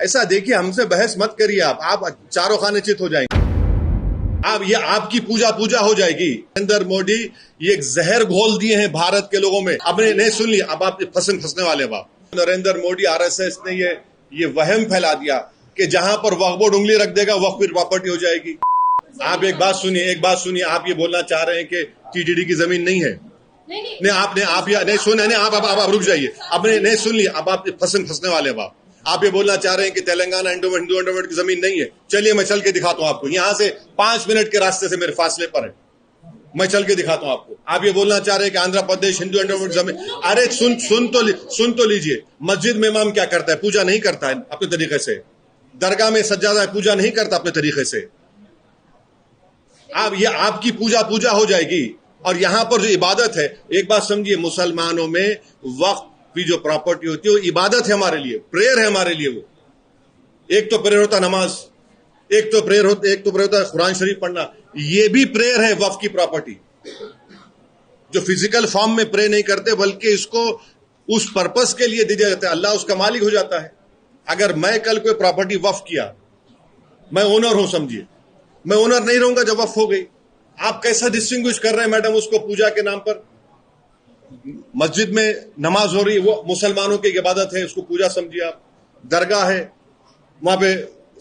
ऐसा देखिए, हमसे बहस मत करिए। आप चारों खाने चित हो जाएंगे। आप ये आपकी पूजा हो जाएगी। नरेंद्र मोदी ये एक जहर घोल दिए हैं भारत के लोगों में। आपने नहीं सुन लिया, अब आप फंसने वाले। अब नरेंद्र मोदी आरएसएस ने ये वहम फैला दिया कि जहां पर वक्फ बोर्ड उंगली रख देगा वक्फ की प्रॉपर्टी हो जाएगी। आप एक बात सुनिए, आप ये बोलना चाह रहे हैं कि टीटीडी की जमीन नहीं है। नहीं, आपने आप नहीं सुने, नहीं आप रुक जाइए। आपने नहीं सुन लिया, अब आप फंसने वाले। अब आप ये बोलना चाह रहे हैं कि तेलंगाना हिंदू एंडोमेंट की जमीन नहीं है। चलिए मैं चल के दिखाता हूं आपको। यहां से 5 मिनट के रास्ते से मेरे फासले पर है, मैं चल के दिखाता हूं आपको। आप ये बोलना चाह रहे हैं कि आंध्र प्रदेश हिंदू एंडोमेंट जमीन। अरे सुन तो लीजिए। मस्जिद में इमाम क्या करता है? पूजा नहीं करता है अपने तरीके से। दरगाह में सज्जादा पूजा नहीं करता अपने तरीके से। आप ये आपकी पूजा हो जाएगी। और यहां पर जो इबादत है, एक बात समझिए, मुसलमानों में वक्फ की जो प्रॉपर्टी होती है वो इबादत है हमारे लिए, प्रेयर है हमारे लिए। वो एक तो प्रेयर होता नमाज, एक तो प्रेयर होता कुरान शरीफ पढ़ना। ये भी प्रेयर है वक्फ की प्रॉपर्टी। जो फिजिकल फॉर्म में प्रे नहीं करते बल्कि इसको उस पर्पस के लिए दिया जाता है, अल्लाह उसका मालिक हो जाता है। अगर मैं कल कोई प्रॉपर्टी वक्फ किया, मैं ओनर हूं समझिए, मैं ओनर नहीं रहूंगा जब वक्फ हो गई। आप कैसा डिस्टिंग्विश कर रहे हैं मैडम उसको? पूजा के नाम पर मस्जिद में नमाज हो रही है, वो मुसलमानों की इबादत है, उसको पूजा समझिए आप। दरगाह है, वहां पे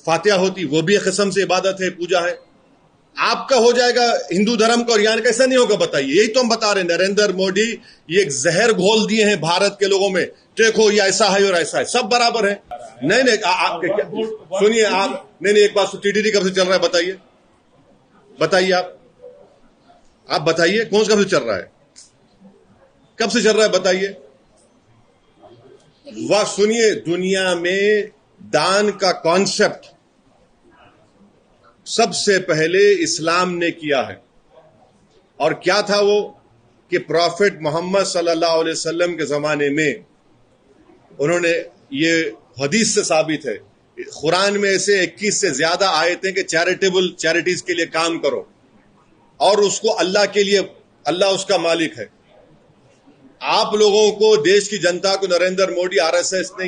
फातिहा होती, वो भी एक किस्म से इबादत है, पूजा है। आपका हो जाएगा हिंदू धर्म का और यहाँ कैसा नहीं होगा बताइए? यही तो हम बता रहे हैं। नरेंद्र मोदी ये एक जहर घोल दिए हैं भारत के लोगों में। देखो ये ऐसा है और ऐसा है, सब बराबर है। नहीं आप सुनिए, आप नहीं एक बात, टीटीडी कब से चल रहा है बताइए आप बताइए कौन सा कब से चल रहा है? कब से चल रहा है बताइए? वह सुनिए, दुनिया में दान का कॉन्सेप्ट सबसे पहले इस्लाम ने किया है। और क्या था वो? कि प्रॉफिट मोहम्मद सल्लल्लाहु अलैहि वसल्लम के जमाने में उन्होंने, ये हदीस से साबित है, कुरान में ऐसे 21 से ज्यादा आयतें कि चैरिटीज के लिए काम करो और उसको अल्लाह के लिए, अल्लाह उसका मालिक है। आप लोगों को, देश की जनता को नरेंद्र मोदी आरएसएस ने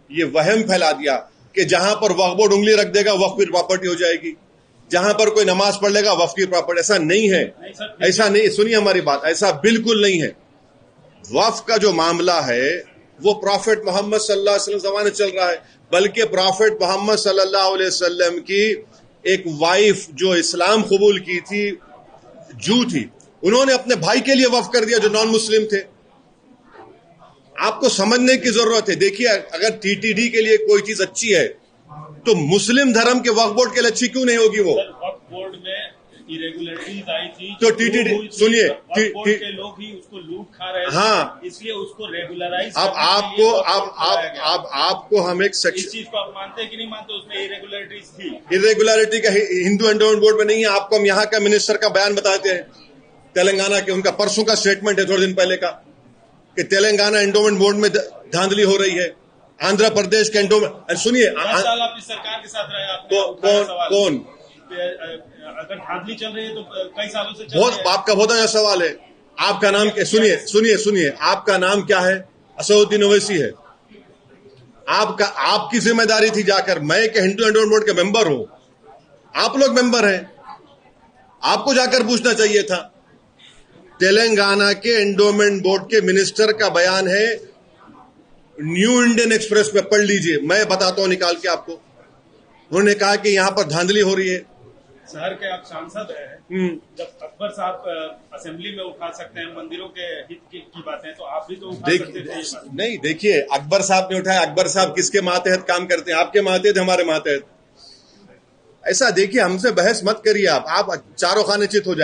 ये वहम फैला दिया कि जहां पर वक्फ बोर्ड उंगली रख देगा वक्फ की प्रॉपर्टी हो जाएगी, जहां पर कोई नमाज पढ़ लेगा वक्फ की प्रॉपर्टी। ऐसा नहीं है, ऐसा नहीं। सुनिए हमारी बात, ऐसा बिल्कुल नहीं है। वक्फ का जो मामला है वो प्रॉफिट मोहम्मद सल्लल्लाहु अलैहि वसल्लम जमाने चल रहा है। बल्कि प्रॉफिट मोहम्मद सल्लल्लाहु अलैहि वसल्लम की एक वाइफ जो इस्लाम कबूल की थी, जू थी, उन्होंने अपने भाई के लिए वक्फ कर दिया जो नॉन मुस्लिम थे। आपको समझने की जरूरत है। देखिए, अगर टीटीडी के लिए कोई चीज अच्छी है तो मुस्लिम धर्म के वक्फ बोर्ड के लिए अच्छी क्यों नहीं होगी? वो वक्फ बोर्ड में इरेगुलरिटीज आई थी तो टीटीडी, सुनिए, के लोग ही उसको लूट खा रहे थे। हाँ, इसलिए उसको रेगुलराइज। आपको हम एक सेक्शन, इस चीज को आप मानते हैं कि नहीं मानते? उसमें इरेगुलरिटीज थी। इरेगुलरिटी का हिंदू एंडोमेंट बोर्ड में नहीं है। आपको हम यहाँ का मिनिस्टर का बयान बताते हैं, तेलंगाना के, उनका परसों का स्टेटमेंट है, थोड़े दिन पहले का, कि तेलंगाना एंडोमेंट बोर्ड में धांधली हो रही है। आंध्र प्रदेश के एंडोमेंट, सुनिए, 10 साल आप इस सरकार के साथ रहे, कौन अगर धांधली चल रही है तो कई सालों से चल बहुत रही है। आपका बहुत अच्छा सवाल है। आपका नाम, सुनिए, आपका नाम क्या है? असदुद्दीन ओवैसी है। आपकी जिम्मेदारी थी जाकर, मैं के हिंदू एंडोमेंट बोर्ड के मेंबर हूं, आप लोग मेंबर हैं, आपको जाकर पूछना चाहिए था। तेलंगाना के एंडोमेंट बोर्ड के मिनिस्टर का बयान है, न्यू इंडियन एक्सप्रेस पे पढ़ लीजिए, मैं बताता हूं निकाल के आपको। उन्होंने कहा कि यहां पर धांधली हो रही है। शहर के आप सांसद हैं, जब अकबर साहब असेंबली में उठा सकते हैं मंदिरों के हित की बातें, तो आप भी तो उठा सकते थे। नहीं, देखिए, अकबर साहब ने उठाया। अकबर साहब किसके मातहत काम करते हैं? आपके मातहत, हमारे मातहत। ऐसा देखिए, हमसे बहस मत करिए। आप चारों खाने चित हो जाएंगे।